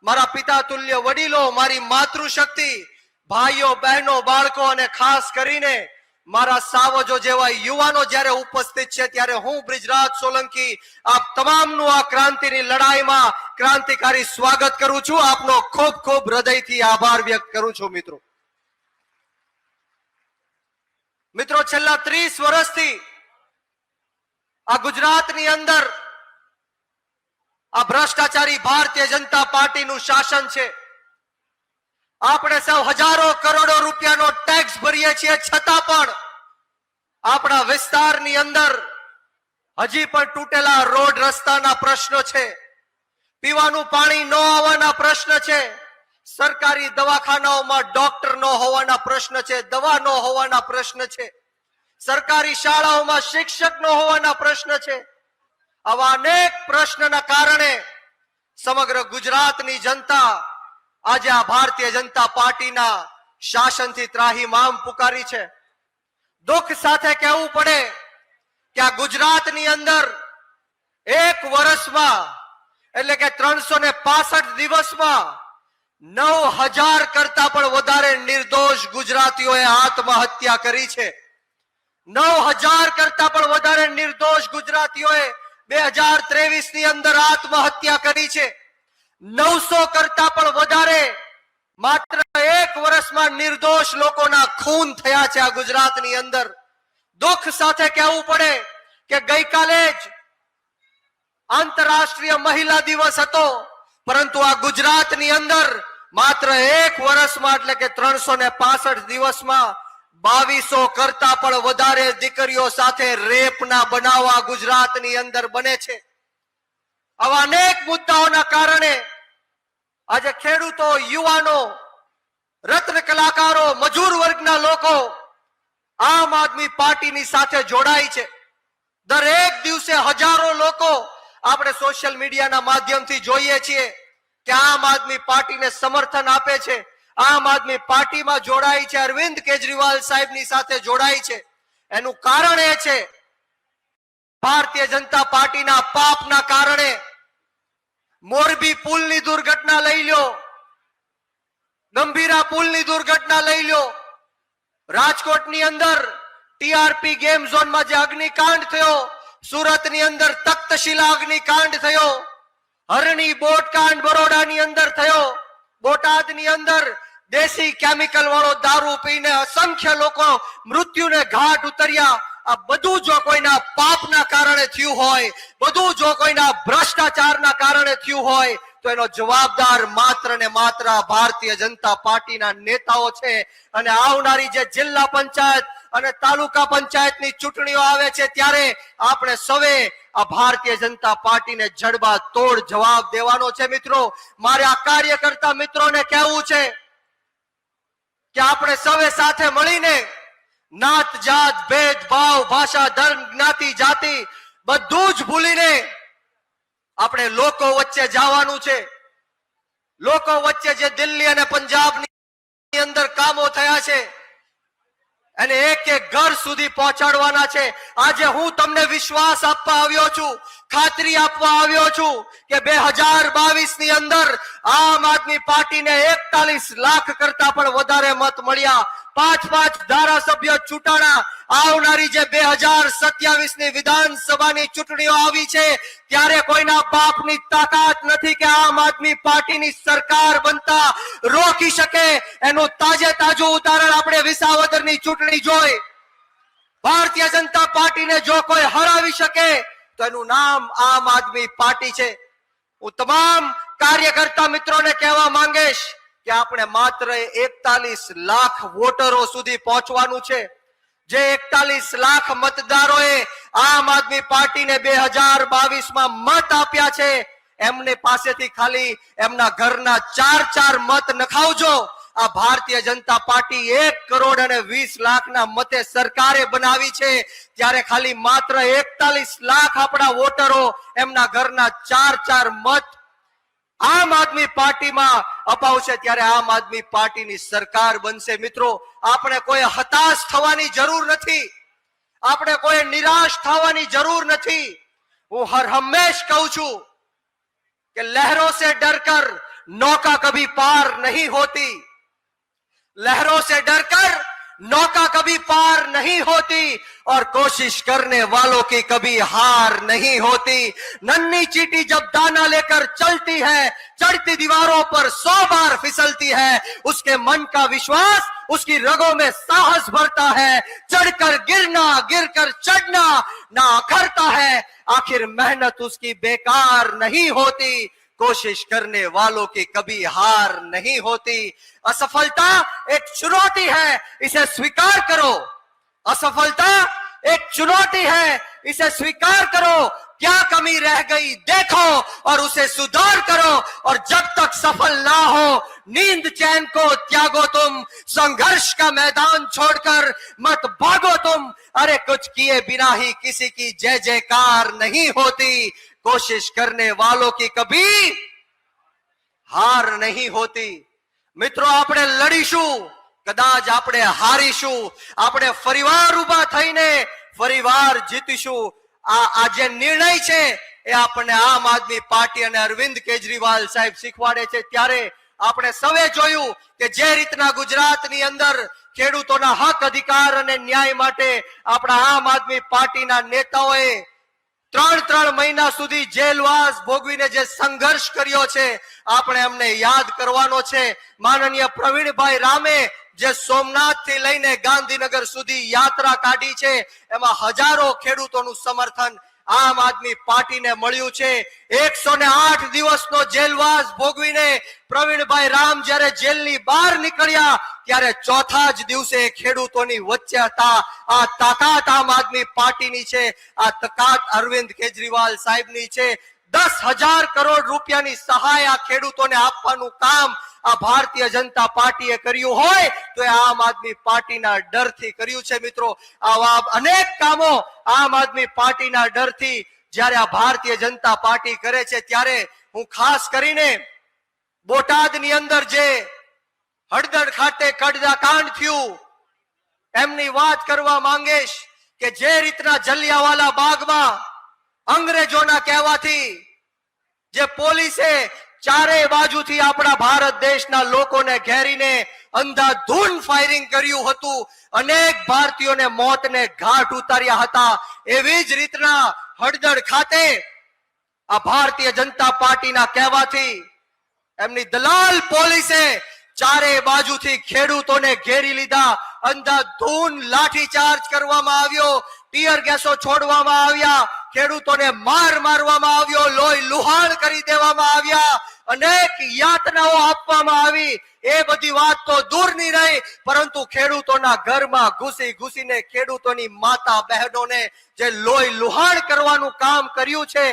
મારા પિતા તુલ્ય વડીલો, મારી માતૃશક્તિ, ભાઈઓ બહેનો બાળકો અને ખાસ કરીને મારા સાવજો જેવા યુવાનો જ્યારે ઉપસ્થિત છે ત્યારે હું બ્રિજરાજ સોલંકી આપ તમામનું આ ક્રાંતિની લડાઈમાં ક્રાંતિકારી સ્વાગત કરું છું. આપનો ખૂબ ખૂબ હૃદયથી આભાર વ્યક્ત કરું છું. મિત્રો છેલ્લા 30 વર્ષથી આ ગુજરાતની અંદર આ ભ્રષ્ટાચારી ભારતીય જનતા પાર્ટીનું શાસન છે. આપણે સૌ હજારો કરોડો રૂપિયાનો ટેક્સ ભરીએ છીએ, છતાં પણ આપણા વિસ્તારની અંદર હજી પણ તૂટેલા રોડ રસ્તાના પ્રશ્નો છે, પીવાનું પાણી ન આવવાના પ્રશ્ન છે, સરકારી દવાખાનાઓમાં ડોક્ટર ન હોવાના પ્રશ્ન છે, દવા ન હોવાના પ્રશ્ન છે, સરકારી શાળાઓમાં શિક્ષક ન હોવાના પ્રશ્ન છે. આવા અનેક પ્રશ્નના કારણે સમગ્ર ગુજરાતની જનતા આજે આ ભારતીય જનતા પાર્ટીના શાસનથી ત્રાહિમામ પુકારી છે. દુઃખ સાથે કહેવું પડે કે આ ગુજરાતની અંદર એક વર્ષમાં એટલે કે 365 દિવસમાં 9000 કરતા પણ વધારે નિર્દોષ ગુજરાતીઓએ આત્મહત્યા કરી છે. 9000 કરતા પણ વધારે નિર્દોષ ગુજરાતીઓએ 2023 ની અંદર આત્મહત્યા કરી છે. 900 કરતા પણ વધારે માત્ર એક વર્ષમાં નિર્દોષ લોકોના ખૂન થયા છે આ ગુજરાતની અંદર. દુઃખ સાથે કહેવું પડે કે ગઈકાલે જ આંતરરાષ્ટ્રીય મહિલા દિવસ હતો, પરંતુ આ ગુજરાતની અંદર માત્ર એક વર્ષમાં એટલે કે 365 દિવસમાં 2200 કરતા પણ વધારે દીકરીઓ સાથે રેપના બનાવ આ ગુજરાતની અંદર બને છે. આવા અનેક મુદ્દાઓના કારણે આજે ખેડૂતો, યુવાનો, રત્ન કલાકારો, મજૂર વર્ગના લોકો આમ આદમી પાર્ટીની સાથે જોડાય છે. દરેક દિવસે હજારો લોકો આપણે સોશિયલ મીડિયાના માધ્યમથી જોઈએ છીએ કે આમ આદમી પાર્ટીને સમર્થન આપે છે, આમ આદમી પાર્ટીમાં જોડાય છે, અરવિંદ કેજરીવાલ સાહેબની સાથે જોડાય છે. એનું કારણ એ છે ભારતીય જનતા પાર્ટીના પાપના કારણે મોરબી પુલની દુર્ઘટના લઈ લો, ગંભીરા પુલની દુર્ઘટના લઈ લો, રાજકોટની અંદર ટીઆરપી ગેમ ઝોનમાં જે અગ્નિકાંડ થયો, સુરતની અંદર તખ્તશિલા અગ્નિકાંડ થયો, હરણી બોટકાંડ બરોડાની અંદર થયો, બોટાદની અંદર દેશી કેમિકલ વાળો દારૂ પીને અસંખ્ય લોકો મૃત્યુને ઘાટ ઉતર્યા. આ બધું જો કોઈના પાપના કારણે થયું હોય, બધું જો કોઈના ભ્રષ્ટાચારના કારણે થયું હોય, તો એનો જવાબદાર માત્ર ને માત્ર ભારતીય જનતા પાર્ટીના નેતાઓ છે. અને આવનારી જે જિલ્લા પંચાયત અને તાલુકા પંચાયતની ચૂંટણીઓ આવે છે ત્યારે આપણે સૌએ આ ભારતીય જનતા પાર્ટીને જડબા તોડ જવાબ દેવાનો છે. મિત્રો, મારે આ કાર્યકર્તા મિત્રોને કહેવું છે કે આપણે સૌએ સાથે મળીને નાત જાત ભેદભાવ, ભાષા, ધર્મ, જ્ઞાતિ, જાતિ બધું જ ભૂલીને આપણે લોકો વચ્ચે જવાનું છે. લોકો વચ્ચે જે દિલ્હી અને પંજાબની અંદર કામો થયા છે અને એક એક ઘર સુધી પહોંચાડવાના છે. આજે હું તમને વિશ્વાસ આપવા આવ્યો છું, ખાતરી આપવા આવ્યો છું કે 2022 ની અંદર આમ આદમી પાર્ટીને 41 લાખ કરતા પણ વધારે મત મળ્યા, 5 ધારાસભ્યો ચૂંટાણા. આવનારી જે 2027 ની વિધાનસભાની ચૂંટણીઓ આવી છે ત્યારે કોઈના બાપની તાકાત નથી કે આમ આદમી પાર્ટીની સરકાર બનતા રોકી શકે. એનું તાજું ઉદાહરણ આપણે વિસાવદરની ચૂંટણી જોઈ. ભારતીય જનતા પાર્ટીને જો કોઈ હરાવી શકે તો એનું નામ આમ આદમી પાર્ટી છે. હું તમામ કાર્યકર્તા મિત્રોને કહેવા માંગીશ કે આપણે માત્ર 41 લાખ વોટરો સુધી પહોંચવાનું છે. જે 41 લાખ મતદારોએ આમ આદમી પાર્ટીને 2022 માં મત આપ્યા છે, એમને પાસેથી ખાલી એમના ઘરના 4 મત નખાવજો. આ ભારતીય જનતા પાર્ટી 1,20,00,000 મતે સરકારે બનાવી છે, ત્યારે ખાલી માત્ર 41 લાખ આપણા વોટરો એમના ઘરના 4 મત આમ આદમી પાર્ટીમાં અપાવશે ત્યારે આમ આદમી પાર્ટીની સરકાર બનશે. મિત્રો, આપણે કોઈ હતાશ થવાની જરૂર નથી, આપણે કોઈ નિરાશ થવાની જરૂર નથી. હું હર હંમેશ કહું છું કે લહેરો સે ડરકર नौका कभी पार नहीं होती, लहरों से डरकर नौका कभी पार नहीं होती, और कोशिश करने वालों की कभी हार नहीं होती। नन्ही चींटी जब दाना लेकर चलती है, चढ़ती दीवारों पर 100 बार फिसलती है, उसके मन का विश्वास उसकी रगों में साहस भरता है। चढ़कर गिरना, गिरकर चढ़ना ना अखरता है, आखिर मेहनत उसकी बेकार नहीं होती। कोशिश करने वालों की कभी हार नहीं होती। असफलता एक चुनौती है, इसे स्वीकार करो। असफलता एक चुनौती है, इसे स्वीकार करो। क्या कमी रह गई देखो और उसे सुधार करो, और जब तक सफल ना हो नींद चैन को त्यागो तुम। संघर्ष का मैदान छोड़कर मत भागो तुम, अरे कुछ किए बिना ही किसी की जय जयकार नहीं होती। कोशिश करने वालों की कभी हार नहीं होती। મિત્રો, આપણે લડીશું, કદાચ આપણે હારીશું, આપણે ફરીવાર ઉભા થઈને ફરીવાર જીતીશું। આ જે નિર્ણય છે એ આપણને આમ આદમી પાર્ટી અને અરવિંદ કેજરીવાલ સાહેબ શીખવાડે છે। ત્યારે આપણે સૌએ જોયું કે જે રીતના ગુજરાતની અંદર ખેડૂતોના હક અધિકાર અને ન્યાય માટે આપણા આમ આદમી પાર્ટીના નેતાઓએ 3 મહિના સુધી જેલવાસ ભોગવીને જે સંઘર્ષ કર્યો છે, આપણે એમને યાદ કરવાનો છે। માનનીય પ્રવીણભાઈ રામે જે સોમનાથ થી લઈને ગાંધીનગર સુધી યાત્રા કાઢી છે, એમાં હજારો ખેડૂતોનું સમર્થન આમ આદમી પાર્ટીને મળ્યું છે। 108 દિવસનો જેલવાસ ભોગવીને પ્રવીણભાઈ રામ જ્યારે જેલની બહાર નીકળ્યા ત્યારે ચોથા જ દિવસે ખેડૂતોની વચ્ચે હતા। આ તાકાત આમ આદમી પાર્ટીની છે, આ તાકાત અરવિંદ કેજરીવાલ સાહેબની છે। 10,000 કરોડ રૂપિયાની સહાય આ ખેડૂતોને આપવાનું કામ આ ભારતીય જનતા પાર્ટીએ કર્યું હોય તો એ આમ આદમી પાર્ટીના ડરથી કર્યું છે। મિત્રો, આવા અનેક કામો આમ આદમી પાર્ટીના ડરથી જ્યારે આ ભારતીય જનતા પાર્ટી કરે છે, ત્યારે હું ખાસ કરીને બોટાદની અંદર જે હળદર ખાતે કડદાકાંડ થયું એમની વાત કરવા માંગીશ કે જે રીતના જલિયાવાલા બાગમાં અંગ્રેજોના કહેવાથી જે પોલીસે ચારે બાજુથી આપણા ભારત દેશના લોકોને ઘેરીને અંધાધૂંધ ફાયરિંગ કર્યું હતું, અનેક ભારતીયોને મોતને ઘાટ ઉતાર્યા હતા। એવી જ રીતના હળદર ખાતે આ ભારતીય જનતા પાર્ટીના કહેવાથી એમની દલાલ પોલીસે ચારે બાજુથી ખેડૂતોને ઘેરી લીધા, અંધાધૂંધ લાઠીચાર્જ કરવામાં આવ્યો, ટીયર ગેસો છોડવામાં આવ્યા, ખેડૂતોને મારવામાં આવ્યો, લોહી લુહાણ કરી દેવામાં આવ્યા, અનેક યાતનાઓ આપવામાં આવી। એ બધી વાત તો દૂરની રહી, પરંતુ ખેડૂતોના ઘરમાં ઘૂસી ઘૂસીને ખેડૂતોની માતા બહેનોને જે લોહી લુહાણ કરવાનું કામ કર્યું છે,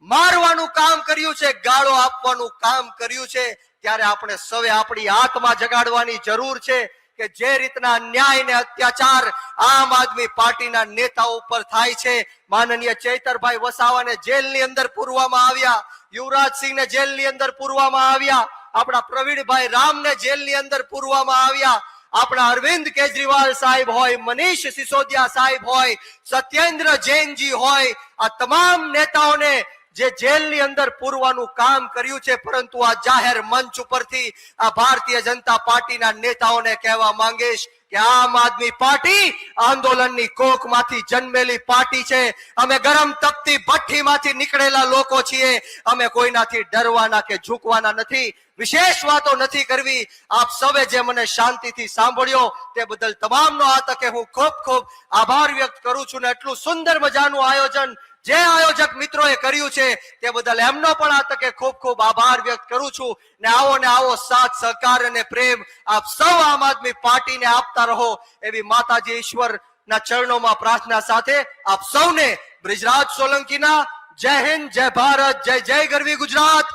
મારવાનું કામ કર્યું છે, ગાળો આપવાનું કામ કર્યું છે, ત્યારે આપણે સૌએ આપણી આત્મા જગાડવાની જરૂર છે કે જે રીતના ન્યાય ને અત્યાચાર આમ આદમી પાર્ટીના નેતાઓ ઉપર થાય છે। માનનીય ચૈતરભાઈ વસાવાને જેલની અંદર પૂરવામાં આવ્યા, યુવરાજ સિંહને જેલની અંદર પૂરવામાં આવ્યા, આપણા પ્રવીણભાઈ રામને જેલની અંદર પૂરવામાં આવ્યા, આપણા અરવિંદ કેજરીવાલ સાહેબ હોય, મનીષ સિસોદિયા સાહેબ હોય, સત્યેન્દ્ર જૈનજી હોય, આ તમામ નેતાઓને જે જેલની અંદર પૂરવાનું કામ કર્યું છે। પરંતુ આ જાહેર મંચ ઉપરથી આ ભારતીય જનતા પાર્ટીના નેતાઓને કહેવા માંગીશ કે આમ આદમી પાર્ટી આંદોલનની કોખમાંથી જન્મેલી પાર્ટી છે। અમે ગરમ તપતી ભઠ્ઠીમાંથી નીકળેલા લોકો છીએ, અમે કોઈનાથી ડરવાના કે ઝૂકવાના નથી। વિશેષ વાતો નથી કરવી। આપ સૌએ જે મને શાંતિથી સાંભળ્યો તે બદલ તમામનો આ તકે હું ખૂબ ખૂબ આભાર વ્યક્ત કરું છું ને એટલું સુંદર મજાનું આયોજન જે આયોજક મિત્રોએ કર્યું છે તે બદલ એમનો પણ આ તકે ખૂબ ખૂબ આભાર વ્યક્ત કરું છું। ને આવો સાથ સહકાર અને પ્રેમ આપ સૌ આમ આદમી પાર્ટીને આપતા રહો એવી માતાજી ઈશ્વરના ચરણોમાં પ્રાર્થના સાથે આપ સૌને બ્રિજરાજ સોલંકીના જય હિન્દ, જય ભારત, જય જય ગરવી ગુજરાત,